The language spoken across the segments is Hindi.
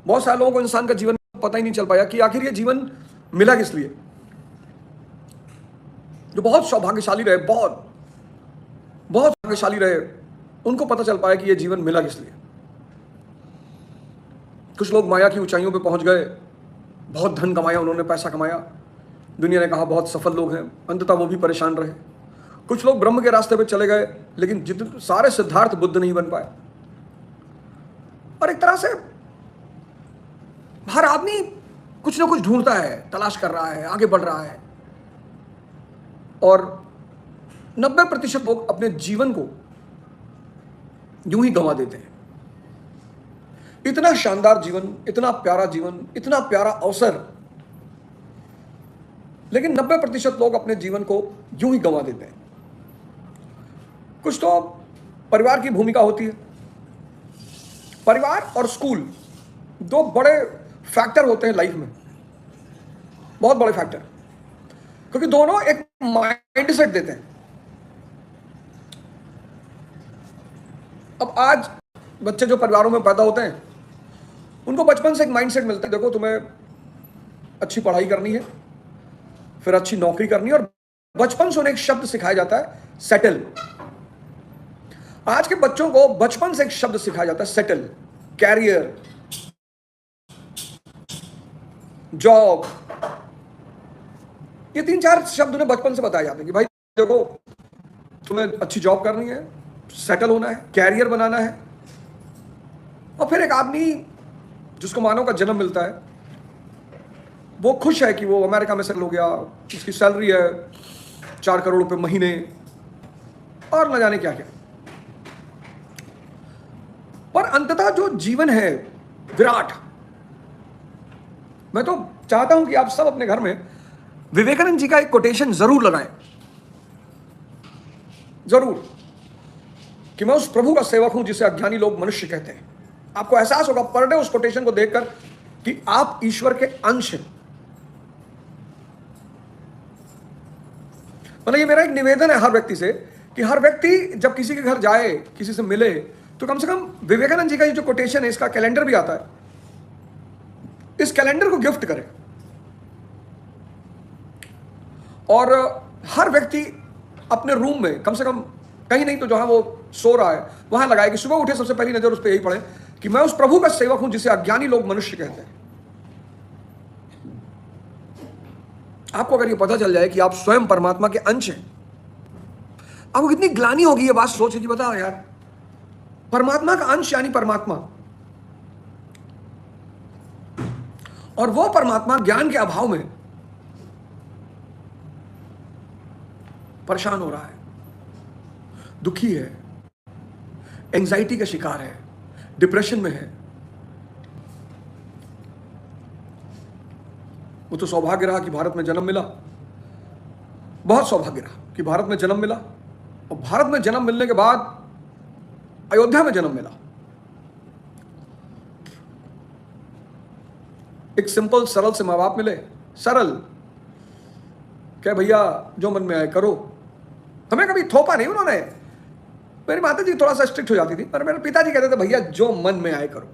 बहुत सारे लोगों को इंसान का जीवन पता ही नहीं चल पाया कि आखिर ये जीवन मिला किस लिए। जो बहुत सौभाग्यशाली रहे, बहुत बहुत भाग्यशाली रहे, उनको पता चल पाया कि ये जीवन मिला किस लिए। कुछ लोग माया की ऊंचाइयों पे पहुंच गए, बहुत धन कमाया उन्होंने, पैसा कमाया, दुनिया ने कहा बहुत सफल लोग हैं, अंततः वो भी परेशान रहे। कुछ लोग ब्रह्म के रास्ते पे चले गए, लेकिन जितने सारे सिद्धार्थ बुद्ध नहीं बन पाए। और एक तरह से हर आदमी कुछ ना कुछ ढूंढता है, तलाश कर रहा है, आगे बढ़ रहा है। और 90% लोग अपने जीवन को यूं ही गंवा देते हैं। इतना शानदार जीवन, इतना प्यारा जीवन, इतना प्यारा अवसर, लेकिन 90% लोग अपने जीवन को यूं ही गंवा देते हैं। कुछ तो परिवार की भूमिका होती है। परिवार और स्कूल दो बड़े फैक्टर होते हैं लाइफ में, बहुत बड़े फैक्टर, क्योंकि दोनों एक माइंडसेट देते हैं। अब आज बच्चे जो परिवारों में पैदा होते हैं, उनको बचपन से एक माइंडसेट मिलता है, देखो तुम्हें अच्छी पढ़ाई करनी है, फिर अच्छी नौकरी करनी है, और बचपन से उन्हें एक शब्द सिखाया जाता है, सेटल। आज के बच्चों को बचपन से एक शब्द सिखाया जाता है, सेटल, कैरियर, जॉब। ये 3-4 शब्द उन्हें बचपन से बताए जाते हैं कि भाई देखो तुम्हें अच्छी जॉब करनी है, सेटल होना है, कैरियर बनाना है। और फिर एक आदमी जिसको मानव का जन्म मिलता है, वो खुश है कि वो अमेरिका में सेटल हो गया, उसकी सैलरी है 4 करोड़ रुपए महीने, और न जाने क्या क्या। पर अंततः जो जीवन है विराट, मैं तो चाहता हूं कि आप सब अपने घर में विवेकानंद जी का एक कोटेशन जरूर लगाएं, जरूर, कि मैं उस प्रभु का सेवक हूं जिसे अज्ञानी लोग मनुष्य कहते हैं। आपको एहसास होगा पर डे उस कोटेशन को देखकर कि आप ईश्वर के अंश हैं। मतलब ये मेरा एक निवेदन है हर व्यक्ति से कि हर व्यक्ति जब किसी के घर जाए, किसी से मिले, तो कम से कम विवेकानंद जी का ये जो कोटेशन है, इसका कैलेंडर भी आता है, इस कैलेंडर को गिफ्ट करें। और हर व्यक्ति अपने रूम में कम से कम, कहीं नहीं तो जहां वो सो रहा है वहां लगाए कि सुबह उठे सबसे पहली नजर उस पर यही पड़े कि मैं उस प्रभु का सेवक हूं जिसे अज्ञानी लोग मनुष्य कहते हैं। आपको अगर ये पता चल जाए कि आप स्वयं परमात्मा के अंश हैं, आपको कितनी ग्लानि होगी ये बात सोच के। बताओ यार, परमात्मा का अंश यानी परमात्मा, और वो परमात्मा ज्ञान के अभाव में परेशान हो रहा है, दुखी है, एंजाइटी का शिकार है, डिप्रेशन में है। वो तो सौभाग्य रहा कि भारत में जन्म मिला, बहुत सौभाग्य रहा कि भारत में जन्म मिला, और भारत में जन्म मिलने के बाद अयोध्या में जन्म मिला। एक सिंपल सरल से माँ बाप मिले, सरल, क्या भैया जो मन में आए करो। हमें कभी थोपा नहीं उन्होंने। मेरी माता जी थोड़ा सा स्ट्रिक्ट हो जाती थी, पर मेरे पिताजी कहते थे भैया जो मन में आए करो,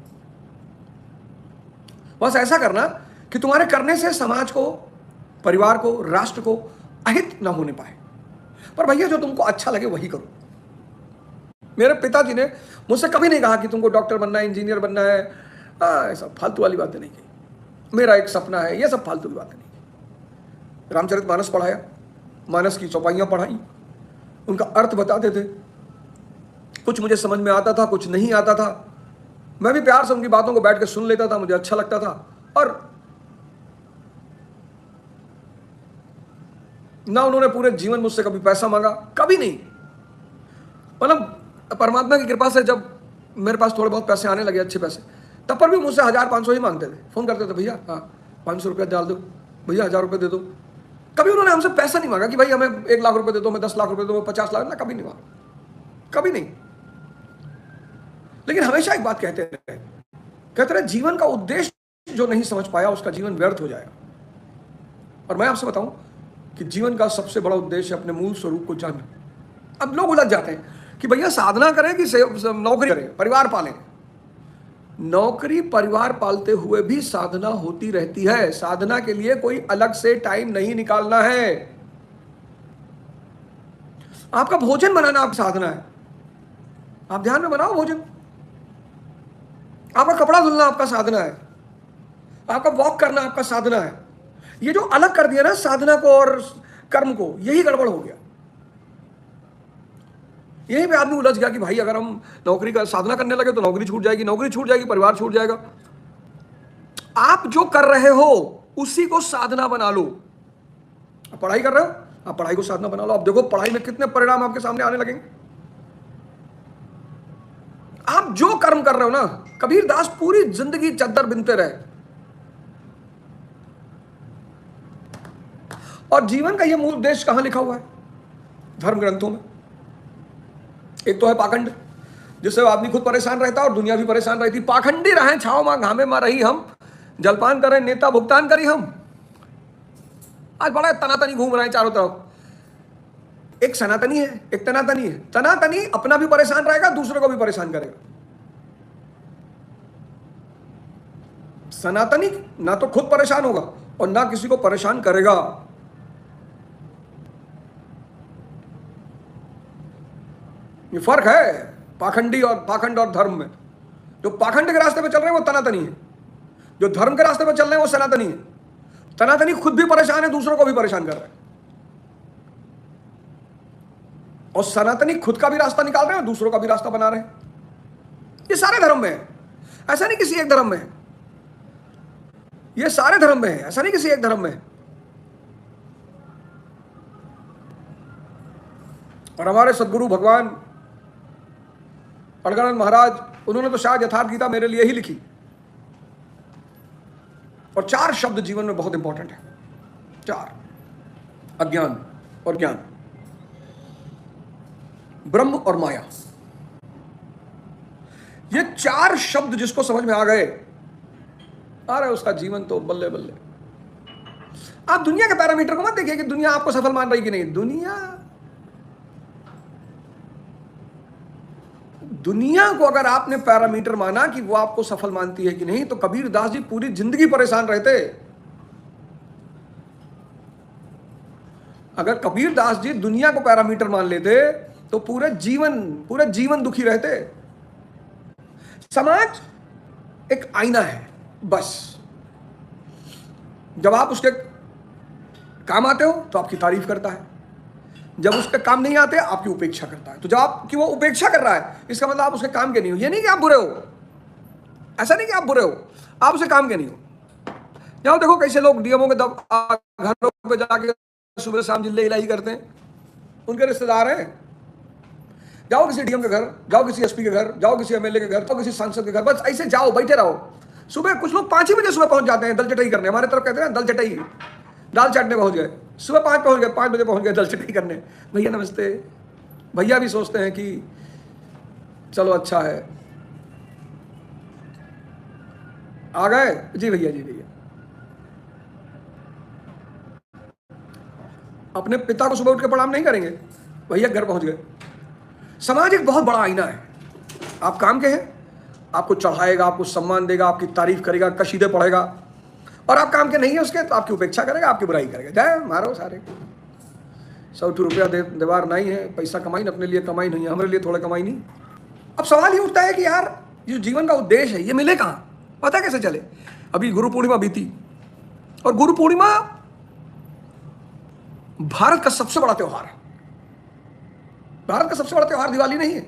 बस ऐसा करना कि तुम्हारे करने से समाज को, परिवार को, राष्ट्र को अहित ना होने पाए, पर भैया जो तुमको अच्छा लगे वही करो। मेरे पिताजी ने मुझसे कभी नहीं कहा कि तुमको डॉक्टर बनना है, इंजीनियर बनना है, ऐसा फालतू वाली बातें नहीं कही। मेरा एक सपना है, ये सब फालतू की बातें नहीं। रामचरितमानस पढ़ाया, मानस की चौपाइयां पढ़ाई, उनका अर्थ बताते थे। कुछ मुझे समझ में आता था, कुछ नहीं आता था। मैं भी प्यार से उनकी बातों को बैठ के सुन लेता था, मुझे अच्छा लगता था। और ना उन्होंने पूरे जीवन मुझसे कभी पैसा मांगा, कभी नहीं। मतलब परमात्मा की कृपा से जब मेरे पास थोड़े बहुत पैसे आने लगे, अच्छे पैसे, तब पर भी मुझसे 1000-500 ही मांगते थे। फोन करते थे, भैया हाँ 500 रुपया डाल दो, भैया 1000 रुपये दे दो। कभी उन्होंने हमसे पैसा नहीं मांगा कि भाई हमें 1 लाख रुपए दे दो, हमें 10 लाख रुपए दो, 50 लाख, ना, कभी नहीं मांगा, कभी नहीं। लेकिन हमेशा एक बात कहते रहे जीवन का उद्देश्य जो नहीं समझ पाया उसका जीवन व्यर्थ हो जाएगा। और मैं आपसे बताऊं कि जीवन का सबसे बड़ा उद्देश्य अपने मूल स्वरूप को जानना। अब लोग उलझ जाते हैं कि भैया साधना करें कि नौकरी करें, परिवार पालें। नौकरी परिवार पालते हुए भी साधना होती रहती है। साधना के लिए कोई अलग से टाइम नहीं निकालना है। आपका भोजन बनाना आपकी साधना है, आप ध्यान में बनाओ भोजन। आपका कपड़ा धुलना आपका साधना है, आपका वॉक करना आपका साधना है। ये जो अलग कर दिया ना साधना को और कर्म को, यही गड़बड़ हो गया। यहीं पे आदमी उलझ गया कि भाई अगर हम नौकरी का साधना करने लगे तो नौकरी छूट जाएगी, नौकरी छूट जाएगी परिवार छूट जाएगा। आप जो कर रहे हो उसी को साधना बना लो। आप पढ़ाई कर रहे हो, आप पढ़ाई को साधना बना लो। आप देखो पढ़ाई में कितने परिणाम आपके सामने आने लगेंगे। आप जो कर्म कर रहे हो ना, कबीर दास पूरी जिंदगी चद्दर बिनते रहे और जीवन का यह मूल उद्देश्य कहां लिखा हुआ है? धर्म ग्रंथों में। एक तो है पाखंड, जिससे आदमी खुद परेशान रहता है और दुनिया भी परेशान रहती। पाखंडी रहे छाव मां घामे मां रही हम, जलपान करें नेता भुगतान करी हम। आज बड़ा तनातनी घूम रहे हैं चारों तरफ। एक सनातनी है, एक तनातनी है। तनातनी अपना भी परेशान रहेगा, दूसरों को भी परेशान करेगा। सनातनी ना तो खुद परेशान होगा और ना किसी को परेशान करेगा। ये फर्क है पाखंड और धर्म में। जो पाखंड के रास्ते पे चल रहे हैं वो तनातनी है, जो धर्म के रास्ते पे चल रहे हैं वो सनातनी है। तनातनी खुद भी परेशान है, दूसरों को भी परेशान कर रहे हैं, और सनातनी खुद का भी रास्ता निकाल रहे हैं और दूसरों का भी रास्ता बना रहे हैं। ये सारे धर्म में है, ऐसा नहीं किसी एक धर्म में है। ये सारे धर्म में है, ऐसा नहीं किसी एक धर्म में है। और हमारे सदगुरु भगवान अड़गड़ानंद महाराज, उन्होंने तो शायद यथार्थ गीता मेरे लिए ही लिखी। और 4 शब्द जीवन में बहुत इंपॉर्टेंट है, 4: अज्ञान और ज्ञान, ब्रह्म और माया। ये 4 शब्द जिसको समझ में आ गए, अरे उसका जीवन तो बल्ले बल्ले। आप दुनिया के पैरामीटर को मत देखिए कि दुनिया आपको सफल मान रही कि नहीं। दुनिया को अगर आपने पैरामीटर माना कि वो आपको सफल मानती है कि नहीं, तो कबीर दास जी पूरी जिंदगी परेशान रहते। अगर कबीर दास जी दुनिया को पैरामीटर मान लेते तो पूरे जीवन दुखी रहते। समाज एक आईना है बस। जब आप उसके काम आते हो तो आपकी तारीफ करता है, जब उसके काम नहीं आते आपकी उपेक्षा करता है। तो जब आपकी वो उपेक्षा कर रहा है, इसका मतलब आप उसके काम के नहीं हो। ये नहीं कि आप बुरे हो, ऐसा नहीं कि आप बुरे हो, आप उसके काम के नहीं हो। जाओ देखो कैसे लोग डीएमओ के घरों पे जाके सुबह शाम जिल्ले इलाही करते हैं, उनके रिश्तेदार हैं। जाओ किसी डीएम के घर, जाओ किसी एसपी के घर, जाओ किसी एमएलए के घर, जाओ किसी सांसद के घर, बस ऐसे जाओ, बैठे रहो। सुबह कुछ लोग 5 ही बजे सुबह पहुंच जाते हैं दल चटाई करने। हमारे तरफ कहते हैं दल चटाई, दाल चाटने पहुंच गए। सुबह 5 पहुंच गए, 5 बजे पहुंच गए दल चटाई करने। भैया नमस्ते। भैया भी सोचते हैं कि चलो अच्छा है, आ गए जी भैया, जी भैया। अपने पिता को सुबह उठ के प्रणाम नहीं करेंगे, भैया घर पहुंच गए। समाज एक बहुत बड़ा आईना है। आप काम के हैं, आपको चढ़ाएगा, आपको सम्मान देगा, आपकी तारीफ करेगा, कशीदे पढ़ेगा। और आप काम के नहीं है उसके तो आपकी उपेक्षा करेगा, आपकी बुराई करेगा। जाए मारो सारे, 100 रुपया देवार नहीं है, पैसा कमाई अपने लिए, कमाई नहीं है, हमारे लिए थोड़ा कमाई नहीं। अब सवाल ये उठता है कि यार ये जीवन का उद्देश्य है, ये मिले कहाँ, पता कैसे चले? अभी गुरु पूर्णिमा बीती, और गुरु पूर्णिमा भारत का सबसे बड़ा त्योहार है। भारत का सबसे बड़ा त्योहार दिवाली नहीं है,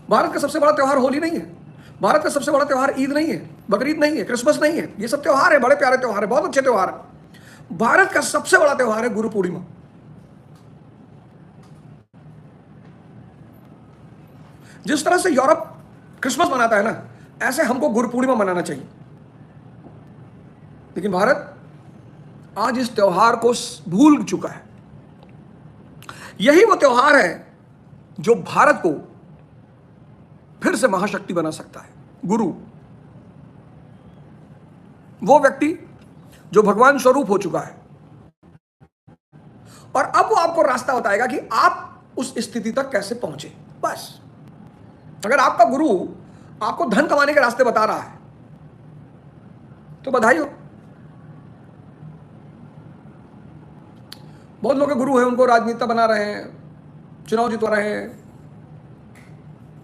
भारत का सबसे बड़ा त्योहार होली नहीं है, भारत का सबसे बड़ा त्योहार ईद नहीं है, बकरीद नहीं है, क्रिसमस नहीं है। ये सब त्योहार है, बड़े प्यारे त्योहार है, बहुत अच्छे त्योहार है। भारत का सबसे बड़ा त्योहार है गुरु पूर्णिमा। जिस तरह से यूरोप क्रिसमस मनाता है ना, ऐसे हमको गुरु पूर्णिमा मनाना चाहिए। लेकिन भारत आज इस त्योहार को भूल चुका है। यही वो त्योहार है जो भारत को फिर से महाशक्ति बना सकता है। गुरु, वो व्यक्ति जो भगवान स्वरूप हो चुका है, और अब वो आपको रास्ता बताएगा कि आप उस स्थिति तक कैसे पहुंचे। बस अगर आपका गुरु आपको धन कमाने के रास्ते बता रहा है, तो बधाई हो। बहुत लोग गुरु हैं, उनको राजनेता बना रहे हैं, चुनाव जितवा रहे हैं,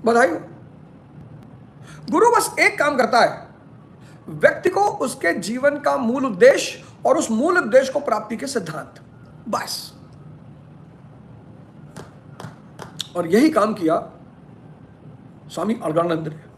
बधाई हो। गुरु बस एक काम करता है, व्यक्ति को उसके जीवन का मूल उद्देश्य और उस मूल उद्देश्य को प्राप्ति के सिद्धांत, बस। और यही काम किया स्वामी अलगानंद ने।